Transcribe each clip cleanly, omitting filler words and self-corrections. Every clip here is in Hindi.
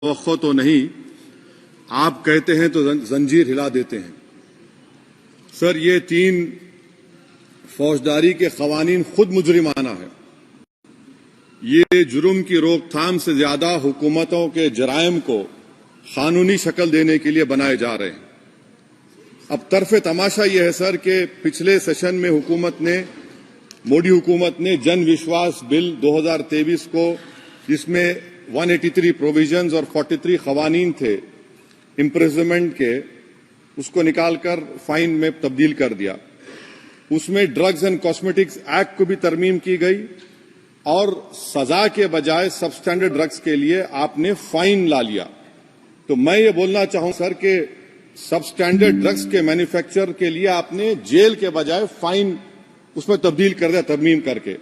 तवक्को तो नहीं, आप कहते हैं तो जंजीर हिला देते हैं। सर, ये 3 फौजदारी के कवानीन खुद मुजरिमाना है। ये जुर्म की रोकथाम से ज्यादा हुकूमतों के जराइम को कानूनी शक्ल देने के लिए बनाए जा रहे हैं। अब तरफे तमाशा यह है सर कि पिछले सेशन में मोदी हुकूमत ने जन विश्वास बिल 2023 को, जिसमें 183 प्रोविजंस और 43 कवानीन थे इम्प्रिजनमेंट के, उसको निकालकर फाइन में तब्दील कर दिया। उसमें ड्रग्स एंड कॉस्मेटिक्स एक्ट को भी तरमीम की गई और सजा के बजाय सबस्टैंडर्ड ड्रग्स के लिए आपने फाइन ला लिया। तो मैं ये बोलना चाहूं सर कि सबस्टैंडर्ड ड्रग्स के मैन्युफैक्चर के लिए आपने जेल के बजाय फाइन उसमें तब्दील कर दिया तरमीम करके।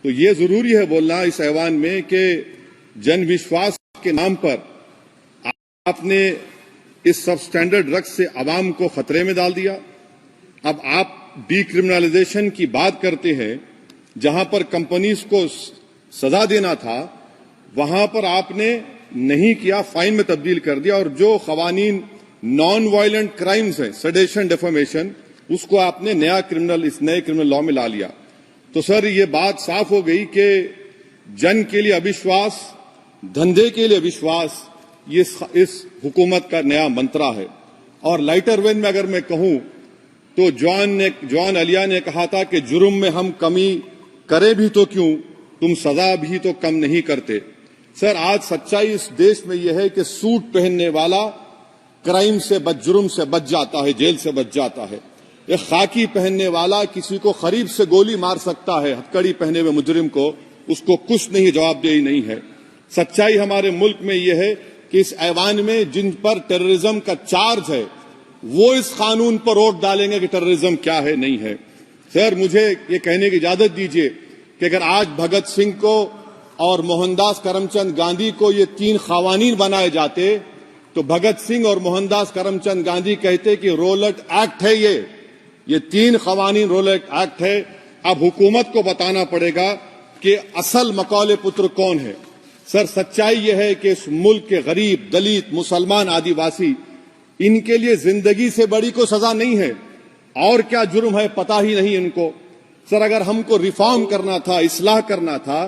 तो ये जरूरी है बोलना इस ऐवान में कि जन विश्वास के नाम पर आपने इस सबस्टैंडर्ड ड्रग्स से आवाम को खतरे में डाल दिया। अब आप डीक्रिमिनलाइजेशन की बात करते हैं, जहां पर कंपनीज को सजा देना था वहां पर आपने नहीं किया, फाइन में तब्दील कर दिया। और जो कवानीन नॉन वायलेंट क्राइम्स हैं, सेडेशन, डेफेमेशन, उसको आपने इस नए क्रिमिनल लॉ में ला लिया। तो सर, ये बात साफ हो गई कि जन के लिए अविश्वास, धंधे के लिए विश्वास, ये इस हुकूमत का नया मंत्रा है। और लाइटर वेन में अगर मैं कहूं तो जॉन अलिया ने कहा था कि जुर्म में हम कमी करें भी तो क्यों, तुम सजा भी तो कम नहीं करते। सर, आज सच्चाई इस देश में यह है कि सूट पहनने वाला क्राइम से जुर्म से बच जाता है, जेल से बच जाता है। एक खाकी पहनने वाला किसी को करीब से गोली मार सकता है, हथकड़ी पहने हुए मुजरिम को, उसको कुछ नहीं, जवाबदेही नहीं है। सच्चाई हमारे मुल्क में यह है कि इस ऐवान में जिन पर टेररिज्म का चार्ज है वो इस कानून पर वोट डालेंगे कि टेररिज्म क्या है, नहीं है। सर, मुझे ये कहने की इजाजत दीजिए कि अगर आज भगत सिंह को और मोहनदास करमचंद गांधी को ये 3 कवानीन बनाए जाते तो भगत सिंह और मोहनदास करमचंद गांधी कहते कि रोलट एक्ट है, ये 3 कवानीन रोलट एक्ट है। अब हुकूमत को बताना पड़ेगा कि असल मकौले पुत्र कौन है। सर, सच्चाई यह है कि इस मुल्क के गरीब, दलित, मुसलमान, आदिवासी, इनके लिए जिंदगी से बड़ी कोई सजा नहीं है। और क्या जुर्म है पता ही नहीं इनको। सर, अगर हमको रिफॉर्म करना था, इस्लाह करना था,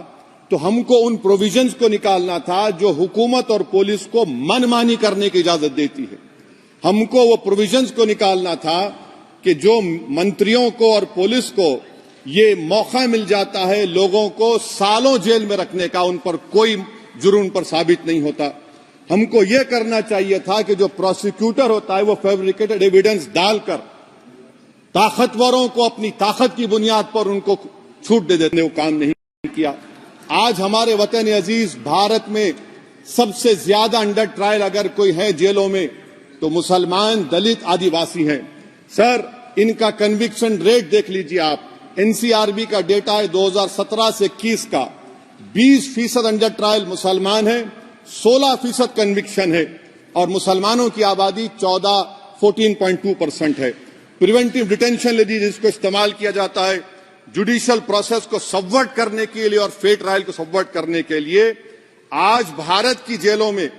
तो हमको उन प्रोविजंस को निकालना था जो हुकूमत और पुलिस को मनमानी करने की इजाजत देती है। हमको वो प्रोविजंस को निकालना था कि जो मंत्रियों को और पुलिस को ये मौका मिल जाता है लोगों को सालों जेल में रखने का, उन पर कोई जुर्म पर साबित नहीं होता। हमको ये करना चाहिए था कि जो प्रोसिक्यूटर होता है वो फैब्रिकेटेड एविडेंस डालकर ताकतवरों को अपनी ताकत की बुनियाद पर उनको छूट दे देते, वो काम नहीं किया। आज हमारे वतन अजीज भारत में सबसे ज्यादा अंडर ट्रायल अगर कोई है जेलों में तो मुसलमान, दलित, आदिवासी हैं। सर, इनका कन्विक्शन रेट देख लीजिए आप। एनसीआरबी का डेटा है 2017 से 21 का, 20% अंडर ट्रायल मुसलमान है, 16% कन्विक्शन है और मुसलमानों की आबादी 14.2% है। प्रिवेंटिव डिटेंशन ले लीजिए, जिसको इस्तेमाल किया जाता है जुडिशियल प्रोसेस को सबवर्ट करने के लिए और फेयर ट्रायल को सबवर्ट करने के लिए। आज भारत की जेलों में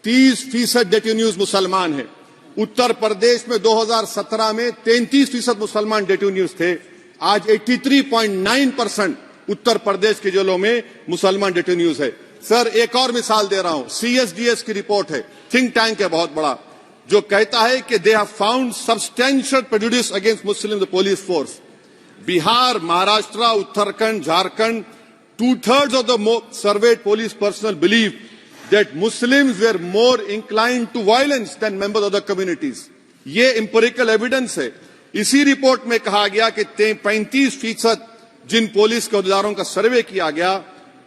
30% डेटेन्यूज मुसलमान हैं। उत्तर प्रदेश में 2017 में 33% मुसलमान डेटेन्यूज थे। आज 83.9% उत्तर प्रदेश की जेलों में मुसलमान डेटेन्यूज है। सर, एक और मिसाल दे रहा हूं, CSDS की रिपोर्ट है, थिंक टैंक है बहुत बड़ा, जो कहता है कि they have found substantial prejudice against Muslim police force. Bihar, Maharashtra, Uttarakhand, Jharkhand, 2/3 of the surveyed police personnel believe that Muslims were more inclined to violence than members of the communities. ये empirical evidence है। इसी रिपोर्ट में कहा गया कि 35% जिन पुलिस के अहदेदारों का सर्वे किया गया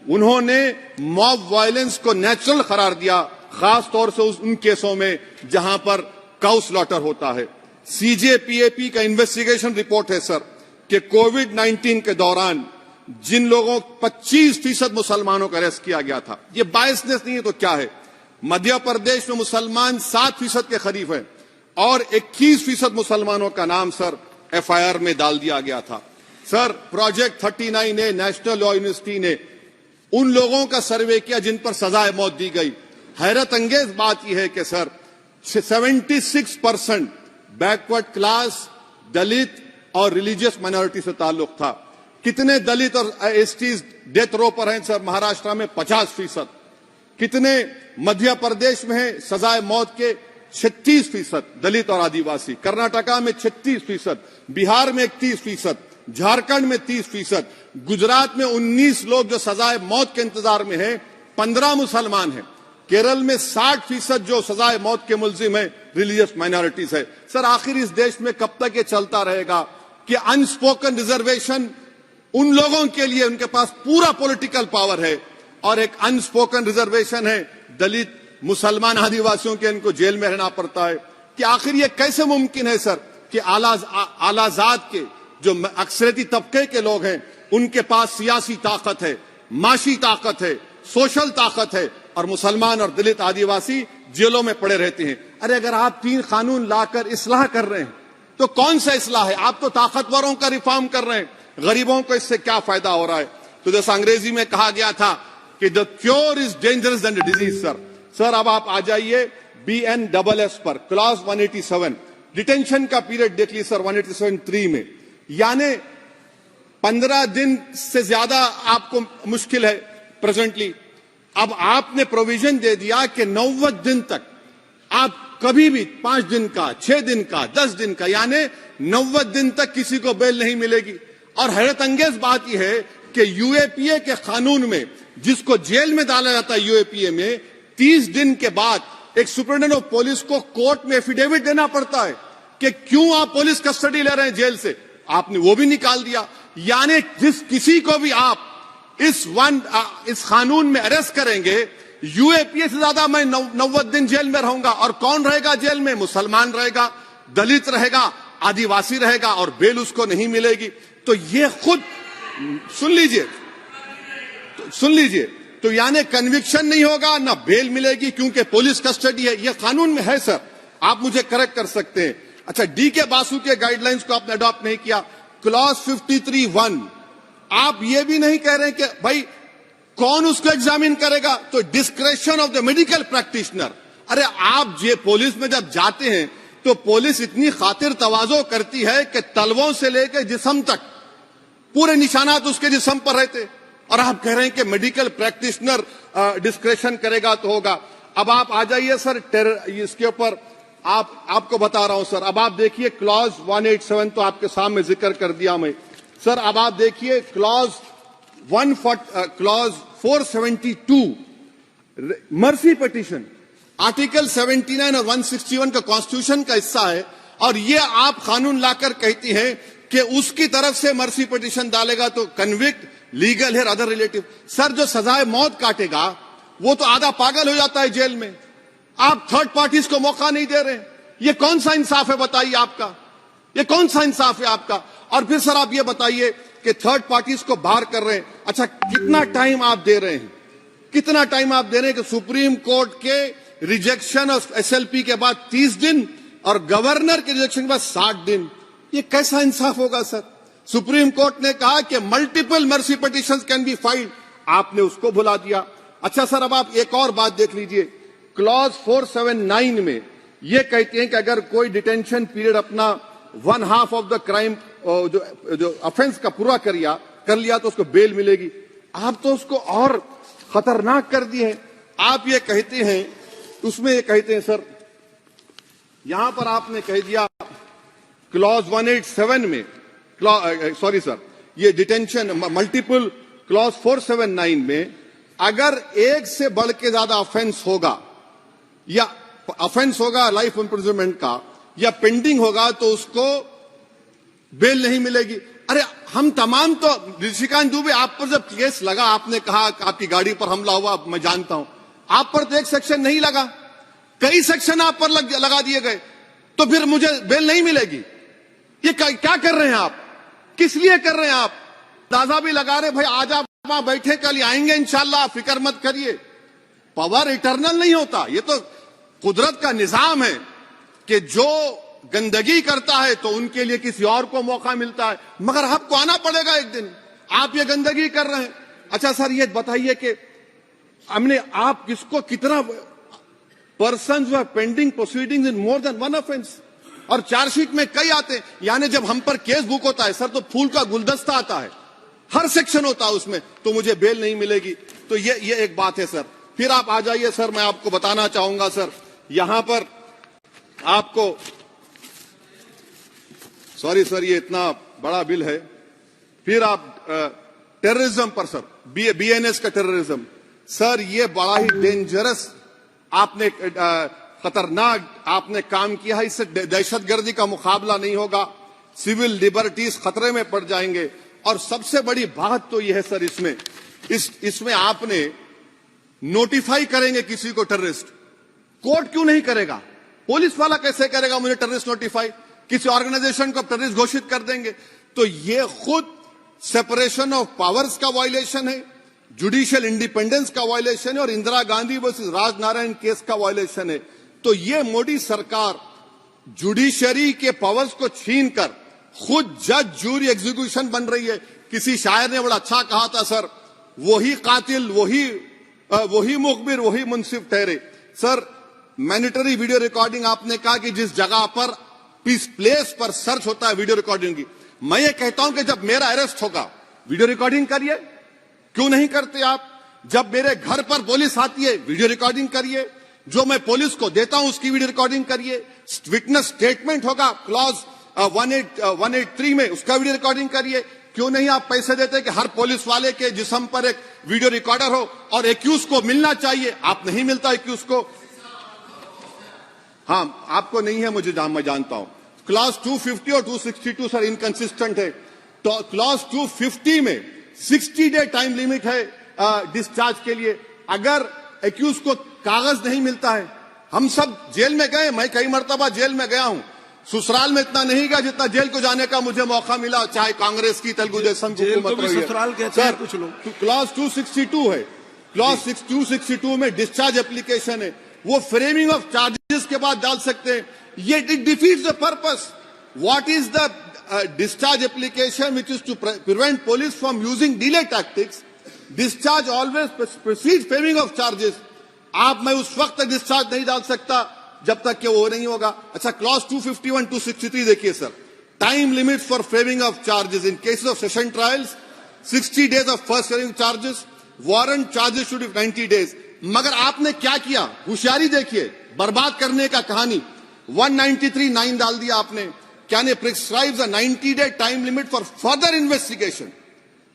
उन्होंने मॉब वायलेंस को नेचुरल करार दिया, खास तौर से उन केसों में जहां पर काउ स्लॉटर होता है। CJPAP का इन्वेस्टिगेशन रिपोर्ट है सर कि कोविड-19 के दौरान जिन लोगों 25% मुसलमानों का अरेस्ट किया गया था, ये बायसनेस नहीं है तो क्या है। मध्य प्रदेश में मुसलमान 7% के करीब है और 21% मुसलमानों का नाम सर FIR में डाल दिया गया था। सर, प्रोजेक्ट 39 ने, नेशनल लॉ यूनिवर्सिटी ने उन लोगों का सर्वे किया जिन पर सजाए मौत दी गई। हैरत अंगेज बात यह है कि सर 76% बैकवर्ड क्लास, दलित और रिलीजियस माइनॉरिटी से ताल्लुक था। कितने दलित और एसटीज डेथ रो पर हैं सर? महाराष्ट्र में 50%। कितने मध्य प्रदेश में है सजाए मौत के? 36% दलित और आदिवासी। कर्नाटका में 36%, बिहार में 31%, झारखंड में 30%, गुजरात में 19 लोग जो सजाए मौत के इंतजार में हैं, 15 मुसलमान हैं। केरल में 60% जो सजाए मौत के मुल्जिम है रिलीजियस माइनॉरिटीज है। सर आखिर इस देश में कब तक ये चलता रहेगा कि अनस्पोकन रिजर्वेशन उन लोगों के लिए, उनके पास पूरा पॉलिटिकल पावर है, और एक अनस्पोकन रिजर्वेशन है दलित, मुसलमान, आदिवासियों के, इनको जेल में रहना पड़ता है। कि आखिर ये कैसे मुमकिन है सर कि आलाजात के जो अक्सरियती तबके के लोग हैं उनके पास सियासी ताकत है, माशी ताकत है, सोशल ताकत है, और मुसलमान और दलित आदिवासी जेलों में पड़े रहते हैं। अरे अगर आप 3 कानून लाकर इस्लाह कर रहे हैं तो कौन सा इस्लाह है? आप तो ताकतवरों का रिफॉर्म कर रहे हैं, गरीबों को इससे क्या फायदा हो रहा है? तो जैसा अंग्रेजी में कहा गया था कि the cure is dangerous than the disease. Sir अब आप आ जाइए BNSS पर, क्लॉज 187, डिटेंशन का पीरियड देख लीजिए सर 187(3) में, यानी 15 दिन से ज्यादा आपको मुश्किल है प्रेजेंटली। अब आपने प्रोविजन दे दिया कि 90 दिन तक आप कभी भी 5 दिन का, 6 दिन का, 10 दिन का, यानी 90 दिन तक किसी को बेल नहीं मिलेगी। और हैरत अंगेज बात यह है कि UAPA के कानून में जिसको जेल में डाला जाता है UAPA में, 30 दिन के बाद एक सुपरिटेंडेंट ऑफ पुलिस को कोर्ट में एफिडेविट देना पड़ता है कि क्यों आप पुलिस कस्टडी ले रहे हैं जेल से। आपने वो भी निकाल दिया। यानी किसी को भी आप इस कानून में अरेस्ट करेंगे, UAPA से ज्यादा मैं 90 दिन जेल में रहूंगा। और कौन रहेगा जेल में? मुसलमान रहेगा, दलित रहेगा, आदिवासी रहेगा, और बेल उसको नहीं मिलेगी। तो ये खुद सुन लीजिए, तो यानी कन्विक्शन नहीं होगा, ना बेल मिलेगी, क्योंकि पुलिस कस्टडी है। ये कानून में है सर, आप मुझे करेक्ट कर सकते हैं। अच्छा, DK बासु के गाइडलाइंस को आपने अडॉप्ट नहीं किया। क्लॉज 53(1), आप ये भी नहीं कह रहे कि भाई कौन उसको एग्जामिन करेगा? तो discretion of the medical practitioner. अरे आप ये पुलिस में जब जाते हैं तो पुलिस इतनी खातिर तवाज़ो करती है कि तलवों से लेकर जिस्म तक पूरे निशानात उसके जिस्म पर रहते, और आप कह रहे हैं कि मेडिकल प्रैक्टिशनर डिस्क्रेशन करेगा तो होगा। अब आप आ जाइए सर इसके ऊपर, आपको बता रहा हूं सर। अब आप देखिए क्लॉज 187 तो आपके सामने जिक्र कर दिया मैं सर। अब आप देखिए क्लॉज 472 मर्सी पिटीशन, आर्टिकल 79 और 161 का कॉन्स्टिट्यूशन का हिस्सा है, और ये आप कानून लाकर कहती हैं कि उसकी तरफ से मर्सी पिटीशन डालेगा तो कन्विक्ट, लीगल है, अदर रिलेटिव। सर जो सजाए मौत काटेगा वो तो आधा पागल हो जाता है जेल में। आप थर्ड पार्टीज को मौका नहीं दे रहे। ये कौन सा इंसाफ है बताइए आपका? ये कौन सा इंसाफ है आपका? और फिर सर आप ये बताइए कि थर्ड पार्टीज को बाहर कर रहे हैं। अच्छा, कितना टाइम आप दे रहे हैं? कितना टाइम आप दे रहे हैं कि सुप्रीम कोर्ट के रिजेक्शन और SLP के बाद 30 दिन और गवर्नर के रिजेक्शन के बाद 60 दिन? ये कैसा इंसाफ होगा सर? सुप्रीम कोर्ट ने कहा कि multiple mercy petitions can be filed, आपने उसको भुला दिया। अच्छा सर, अब आप एक और बात देख लीजिए, क्लॉज 479 में ये कहते हैं कि अगर कोई डिटेंशन पीरियड अपना 1/2 ऑफ द क्राइम जो ऑफेंस का पूरा कर लिया तो उसको बेल मिलेगी। आप तो उसको और खतरनाक कर दिए हैं। आप ये कहते हैं, उसमें ये कहते हैं सर, यहां पर आपने कह दिया क्लॉज 187 में, सॉरी सर, ये डिटेंशन मल्टीपल क्लॉज 479 में अगर एक से बढ़ के ज्यादा ऑफेंस होगा, या ऑफेंस होगा लाइफ इम्प्रिजनमेंट का, या पेंडिंग होगा तो उसको बेल नहीं मिलेगी। अरे हम तमाम तो, ऋषिकांत दुबे आप पर जब केस लगा, आपने कहा आपकी गाड़ी पर हमला हुआ, मैं जानता हूं, आप पर तो एक सेक्शन नहीं लगा, कई सेक्शन आप पर लगा दिए गए, तो फिर मुझे बेल नहीं मिलेगी। ये क्या कर रहे हैं आप? किस लिए कर रहे हैं आप? दादा भी लगा रहे, भाई आज आप वहां बैठे, कल आएंगे इंशाल्लाह, फिक्र मत करिए। पावर इटर्नल नहीं होता, ये तो कुदरत का निजाम है कि जो गंदगी करता है तो उनके लिए किसी और को मौका मिलता है, मगर आपको आना पड़ेगा एक दिन। आप ये गंदगी कर रहे हैं। अच्छा सर, ये बताइए कि हमने आप किसको कितना persons who have pending proceedings in more than one offense. और चार्जशीट में कई आते हैं, यानी जब हम पर केस बुक होता है सर तो फूल का गुलदस्ता आता है, हर सेक्शन होता है उसमें, तो मुझे बेल नहीं मिलेगी। तो ये एक बात है सर। फिर आप आ जाइए सर, मैं आपको बताना चाहूंगा सर, यहां पर आपको, सॉरी सर ये इतना बड़ा बिल है। फिर आप टेररिज्म पर सर, बीएनएस का टेररिज्म सर, ये बड़ा ही डेंजरस आपने खतरनाक आपने काम किया है। इससे दहशतगर्दी का मुकाबला नहीं होगा, सिविल लिबर्टीज खतरे में पड़ जाएंगे। और सबसे बड़ी बात तो यह है सर, इसमें आपने नोटिफाई करेंगे किसी को टेररिस्ट, कोर्ट क्यों नहीं करेगा? पुलिस वाला कैसे करेगा मुझे टेररिस्ट नोटिफाई? किसी ऑर्गेनाइजेशन को टेररिस्ट घोषित कर देंगे। तो ये खुद सेपरेशन ऑफ पावर्स का वायलेशन है, जुडिशियल इंडिपेंडेंस का वायलेशन है और इंदिरा गांधी वर्सेस राजनारायण केस का वायलेशन है। तो ये मोदी सरकार जुडिशरी के पावर्स को छीनकर खुद जज जूरी एग्जीक्यूशन बन रही है। किसी शायर ने बड़ा अच्छा कहा था सर, वही कातिल वही मुखबिर वही मुंसिफ ठहरे। सर मैंडेटरी वीडियो रिकॉर्डिंग आपने कहा कि जिस जगह पर इस प्लेस पर सर्च होता है वीडियो रिकॉर्डिंग की, मैं ये कहता हूं कि जब मेरा अरेस्ट होगा वीडियो रिकॉर्डिंग करिए, क्यों नहीं करते आप? जब मेरे घर पर पुलिस आती है वीडियो रिकॉर्डिंग करिए, जो मैं पुलिस को देता हूं उसकी वीडियो रिकॉर्डिंग करिए, विटनेस स्टेटमेंट होगा क्लॉज 183 में उसका वीडियो रिकॉर्डिंग करिए। क्यों नहीं आप पैसे देते कि हर पुलिस वाले के जिस्म पर एक वीडियो रिकॉर्डर हो और एक्यूज को मिलना चाहिए, आप नहीं मिलता एक्यूज को। हाँ आपको नहीं है, मैं जानता हूं। क्लॉज 250 और 262 सर इनकंसिस्टेंट है। तो क्लॉज 250 में 60 डे टाइम लिमिट है डिस्चार्ज के लिए। अगर एक्यूज को कागज नहीं मिलता है, हम सब जेल में गए, मैं कई मर्तबा जेल में गया हूं, ससुराल में इतना नहीं गया जितना जेल को जाने का मुझे मौका मिला, चाहे कांग्रेस की तेलुगु देशम की हुकूमत रही है। ससुराल कहते हैं कुछ लोग। क्लॉज 262 है, क्लॉज 262 में डिस्चार्ज एप्लीकेशन है, वो फ्रेमिंग ऑफ चार्जेस के बाद डाल सकते हैं। ये it defeats the purpose. What is the discharge application which is to prevent police from using delay tactics? Discharge always precedes framing of charges. आप मैं उस वक्त तक डिस्चार्ज नहीं डाल सकता जब तक कि वो नहीं होगा। अच्छा क्लॉज 251 263 देखिए sir, time limit for framing of charges in cases of session trials 60 days of first hearing charges, warrant charges should be 90 days। मगर आपने क्या किया, होशियारी देखिए, बर्बाद करने का कहानी। 193(9) डाल दिया आपने, Can it prescribes a 90-day time limit for further investigation?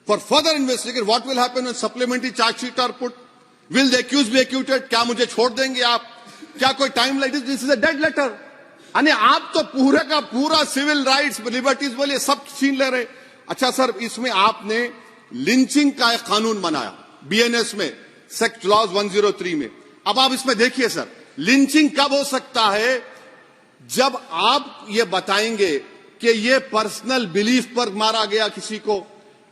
For further investigation, what will happen when supplementary charge sheet are put? Will the accused be acquitted? क्या मुझे छोड़ देंगे आप? क्या कोई time light? This is a dead letter. यानी आप तो पूरे का पूरा सिविल राइट्स लिबर्टीज बोलिए सब छीन ले रहे। अच्छा सर, इसमें आपने लिंचिंग का एक कानून बनाया बीएनएस में, सेक्ट क्लॉज 103 में। अब आप इसमें देखिए सर, लिंचिंग कब हो सकता है? जब आप ये बताएंगे कि ये पर्सनल बिलीफ पर मारा गया, किसी को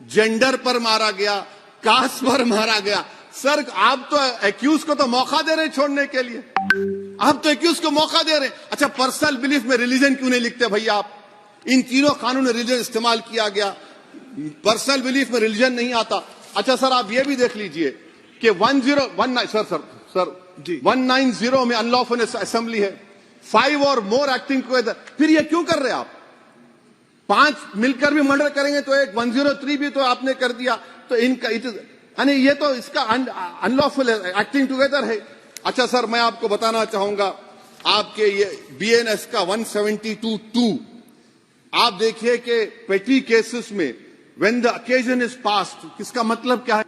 जेंडर पर मारा गया, कास्ट पर मारा गया। सर आप तो एक्यूज को तो मौका दे रहे हैं छोड़ने के लिए, आप तो एक्यूज को मौका दे रहे हैं। अच्छा पर्सनल बिलीफ में रिलीजन क्यों नहीं लिखते भैया आप? इन तीनों कानून में रिलीजन इस्तेमाल किया गया, पर्सनल बिलीफ में रिलीजन नहीं आता। अच्छा सर आप ये भी देख लीजिए कि 1019 सर 190 में अनलॉफुल असेंबली है, 5 और मोर एक्टिंग टुगेदर। फिर ये क्यों कर रहे हैं आप? 5 मिलकर भी मर्डर करेंगे तो एक 103 भी तो आपने कर दिया। तो इनका यानी ये तो इसका अनलॉफुल एक्टिंग टुगेदर है। अच्छा सर मैं आपको बताना चाहूंगा, आपके ये बीएनएस का 172(2) आप देखिए कि पेटी केसेस में when the occasion is passed, किसका मतलब क्या है?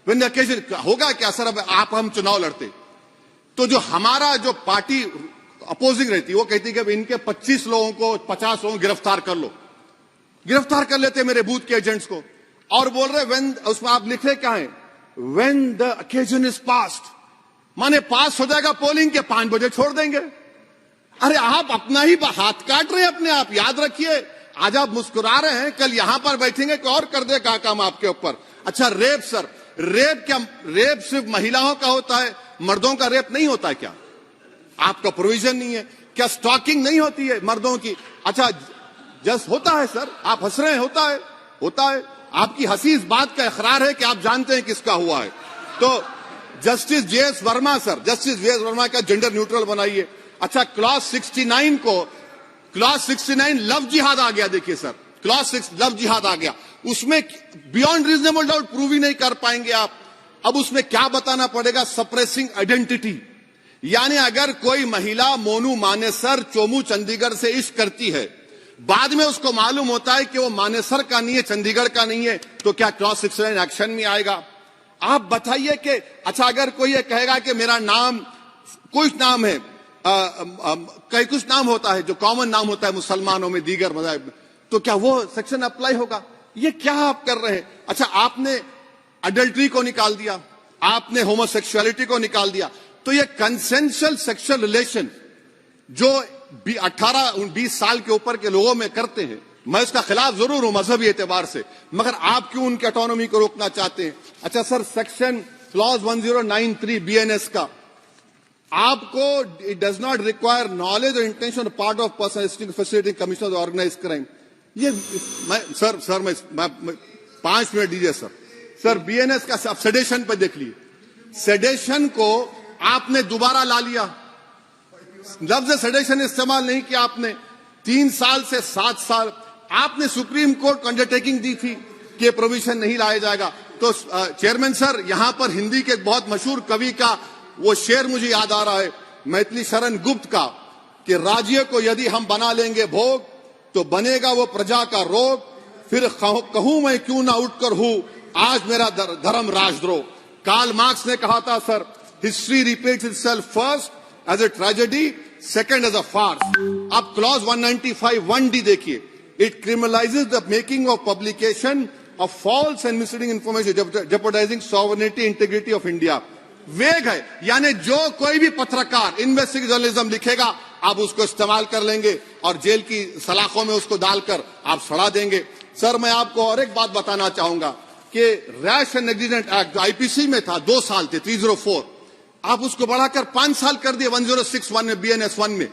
व्हेन द ओकेजन होगा क्या सर? अब आप हम चुनाव लड़ते तो जो हमारा जो पार्टी अपोजिंग रहती है वो कहती है कि इनके 25 लोगों को 50 लोगों को गिरफ्तार कर लो, गिरफ्तार कर लेते मेरे बूथ के एजेंट्स को, और बोल रहे व्हेन, उसमें आप लिख रहे क्या है? When the occasion is passed, माने पास हो जाएगा पोलिंग के 5 बजे छोड़ देंगे। अरे आप अपना ही हाथ काट रहे हैं अपने आप। याद रखिए, आज आप मुस्कुरा रहे हैं, कल यहां पर बैठेंगे कोई और कर देगा काम आपके ऊपर। अच्छा रेप सर, रेप क्या? रेप सिर्फ महिलाओं का होता है, मर्दों का रेप नहीं होता क्या? आपका प्रोविजन नहीं है क्या? स्टॉकिंग नहीं होती है मर्दों की? अच्छा जस्ट होता है सर, आप हंस रहे हैं, होता है। आपकी हंसी इस बात का इकरार है कि आप जानते हैं किसका हुआ है। तो justice JS Verma sir, justice JS Verma का जेंडर न्यूट्रल बनाइए। अच्छा, क्लॉज 69 को, क्लॉज 69 लव जिहाद आ गया। देखिए सर, क्लॉज 6 लव जिहाद आ गया, उसमें बियॉन्ड रीजनेबल डाउट प्रूव ही नहीं कर पाएंगे आप। अब उसमें क्या बताना पड़ेगा? सप्रेसिंग आइडेंटिटी, यानी अगर कोई महिला मोनू मानेसर चोमू चंडीगढ़ से इश्क करती है, बाद में उसको मालूम होता है कि वो मानेसर का नहीं है, चंडीगढ़ का नहीं है, तो क्या क्लॉज 69 एक्शन में आएगा? आप बताइए कि अच्छा, अगर कोई ये कहेगा कि मेरा नाम कुछ नाम है, कई कुछ नाम होता है जो कॉमन नाम होता है मुसलमानों में, दीगर मज़ाहिब में, तो क्या वो सेक्शन अप्लाई होगा? ये क्या आप कर रहे हैं? अच्छा, आपने अडल्ट्री को निकाल दिया, आपने होमोसेक्सुअलिटी को निकाल दिया, तो ये कंसेंशुअल सेक्सुअल रिलेशन जो 18-20 साल के ऊपर के लोगों में करते हैं, मैं इसका खिलाफ जरूर हूं मजहबी एतबार से, मगर आप क्यों उनकी ऑटोनॉमी को रोकना चाहते हैं? अच्छा सर, सेक्शन क्लॉज 1093 बीएनएस का, आपको it does not require knowledge और intention part of person facility commission organise crime. ये मैं 5 मिनट दीजिए सर। सर बीएनएस का आप सेडेशन पे देख लिए, सेडेशन को आपने दोबारा ला लिया, लफ्ज सेडेशन इस्तेमाल नहीं किया आपने। 3 साल से 7 साल आपने सुप्रीम कोर्ट को अंडरटेकिंग दी थी कि प्रोविजन नहीं लाया जाएगा। तो चेयरमैन सर, यहां पर हिंदी के एक बहुत मशहूर कवि का वो शेर मुझे याद आ रहा है, मैथिली शरण गुप्त का, कि राज्य को यदि हम बना लेंगे भोग तो बनेगा वो प्रजा का रोग, फिर कहूं मैं क्यों ना उठकर हूं आज मेरा धर्म राजद्रोह। कार्ल मार्क्स ने कहा था sir, history repeats itself first as a tragedy, second as a farce. अब क्लॉज 195 1D देखिए, it criminalises the making of publication of false and misleading information jeopardising sovereignty integrity of India. Vague है, यानी जो कोई भी पत्रकार इन्वेस्टिगेटिव जर्नलिज्म लिखेगा आप उसको इस्तेमाल कर लेंगे और जेल की सलाखों में उसको डालकर आप सड़ा देंगे। सर मैं आपको और एक बात बताना चाहूंगा कि रैश एंड नेग्लिजेंट एक्ट जो आईपीसी में था 2 साल थे 304, आप उसको बढ़ाकर 5 साल कर दिए 1061 में बीएनएस 1 में।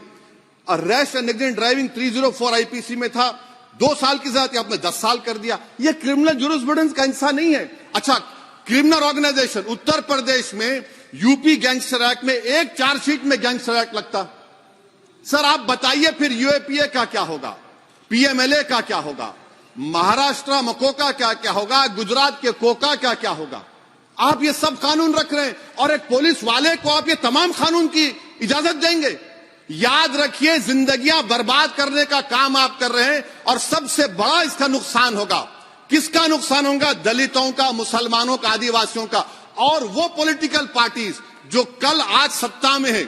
और rash and negligent driving 304 IPC में था 2 साल की सजा, आपने 10 साल कर दिया। यह क्रिमिनल जुरिस्प्रूडेंस का हिस्सा नहीं है। अच्छा, क्रिमिनल ऑर्गेनाइजेशन उत्तर प्रदेश में यूपी गैंगस्टर एक्ट में एक चार्जशीट में गैंगस्टर एक्ट लगता। सर आप बताइए फिर यूएपीए का क्या होगा, पीएमएलए का क्या होगा, महाराष्ट्र मकोका क्या क्या होगा, गुजरात के कोका क्या क्या होगा? आप ये सब कानून रख रहे हैं और एक पुलिस वाले को आप ये तमाम कानून की इजाजत देंगे? याद रखिए, जिंदगियां बर्बाद करने का काम आप कर रहे हैं और सबसे बड़ा इसका नुकसान होगा। किसका नुकसान होगा? दलितों का, मुसलमानों का, आदिवासियों का। और वो पॉलिटिकल पार्टीज जो कल आज सत्ता में है,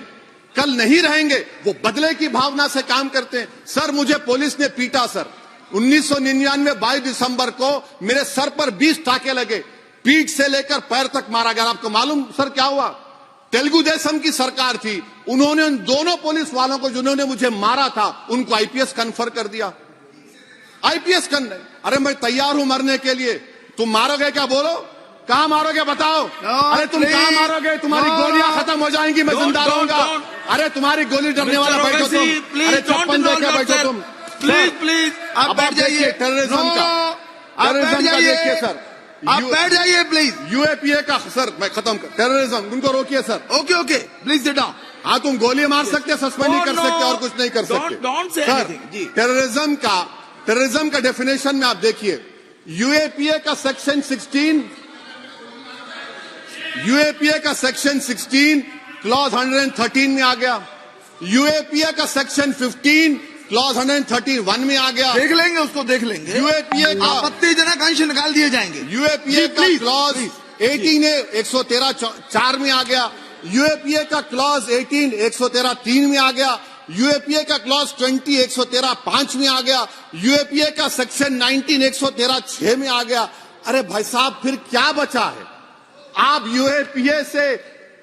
कल नहीं रहेंगे, वो बदले की भावना से काम करते हैं। सर मुझे पुलिस ने पीटा सर, 1999 22 दिसंबर को मेरे सर पर 20 टाके लगे, पीठ से लेकर पैर तक मारा गया। आपको मालूम सर क्या हुआ? तेलुगु देशम की सरकार थी, उन्होंने उन दोनों पुलिस वालों को जिन्होंने मुझे मारा था उनको आईपीएस कन्फर कर दिया। आईपीएस करने, अरे मैं तैयार हूं मरने के लिए, तुम मारोगे क्या? बोलो कहां मारोगे बताओ? अरे तुम कहां मारोगे? तुम्हारी गोलियां खत्म हो जाएंगी, मैं जिंदा रहूंगा। अरे तुम्हारी गोली डरने वाला बैठो तुम, अरे चप्पन देके बैठो तुम। प्लीज आप बैठ जाइए। टेररिज्म का देखिए सर, आप बैठ जाइए प्लीज। यूएपीए का सर मैं खत्म कर, टेररिज्म उनको रोकिए sir. Okay please sit down. हाँ तुम गोली मार सकते, सस्पेंड नहीं कर सकते और कुछ नहीं कर सकते सर। टेररिज्म का डेफिनेशन में आप देखिए, यूएपीए का सेक्शन 16, यूएपीए का सेक्शन 16 क्लॉज 113 में आ गया, यूएपीए का सेक्शन 15 क्लॉज 131 में आ गया। देख लेंगे उसको, देख लेंगे। यूएपीए का आपत्तिजनक अंश निकाल दिए जाएंगे। यूएपीए का क्लॉज 18 113 4 में आ गया, यूएपीए का क्लॉज 18 113 3 में आ गया, यूएपीए का क्लॉज 20 113 5 में आ गया, यूएपीए का सेक्शन 19 113 6 में आ गया। अरे भाई साहब फिर क्या बचा है? आप यूएपीए से,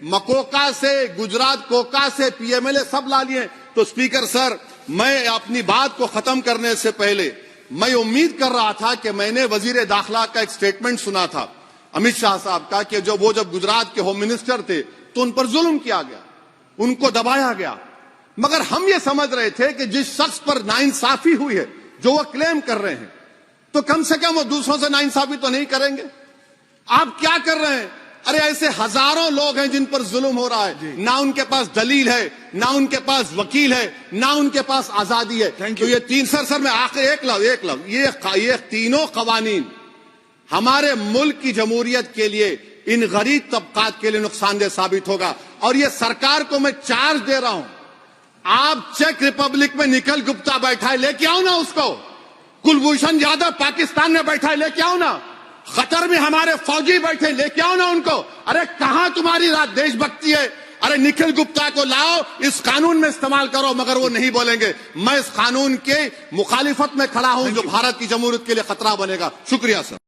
मकोका से, गुजरात कोका से, पीएमएलए सब ला लिए। तो स्पीकर सर मैं अपनी बात को खत्म करने से पहले मैं उम्मीद कर रहा था कि मैंने वजीर दाखिला का एक स्टेटमेंट सुना था अमित शाह साहब का कि जब गुजरात के होम मिनिस्टर थे तो उन पर जुल्म किया गया, उनको दबाया गया। मगर हम ये समझ रहे थे कि जिस शख्स पर नाइंसाफी हुई है, जो वो क्लेम कर रहे हैं, तो कम से कम वो दूसरों से नाइंसाफी तो नहीं करेंगे। आप क्या कर रहे हैं? अरे ऐसे हजारों लोग हैं जिन पर जुल्म हो रहा है, ना उनके पास दलील है, ना उनके पास वकील है, ना उनके पास आजादी है। तो ये तीन सर मैं आखिर एक लव ये तीनों कवानीन हमारे मुल्क की जमहूरियत के लिए, इन गरीब तबकात के लिए नुकसानदेह साबित होगा। और ये सरकार को मैं चार्ज दे रहा हूं, आप चेक रिपब्लिक में निखिल गुप्ता बैठा है, लेके आओ ना उसको। कुलभूषण यादव पाकिस्तान में बैठा है, लेके आओ ना। कतर में हमारे फौजी बैठे, लेके आओ ना उनको। अरे कहां तुम्हारी देशभक्ति है? अरे निखिल गुप्ता को लाओ, इस कानून में इस्तेमाल करो। मगर वो नहीं बोलेंगे। मैं इस कानून के मुखालिफत में खड़ा हूं जो भारत की जमहूरियत के लिए खतरा बनेगा। शुक्रिया सर।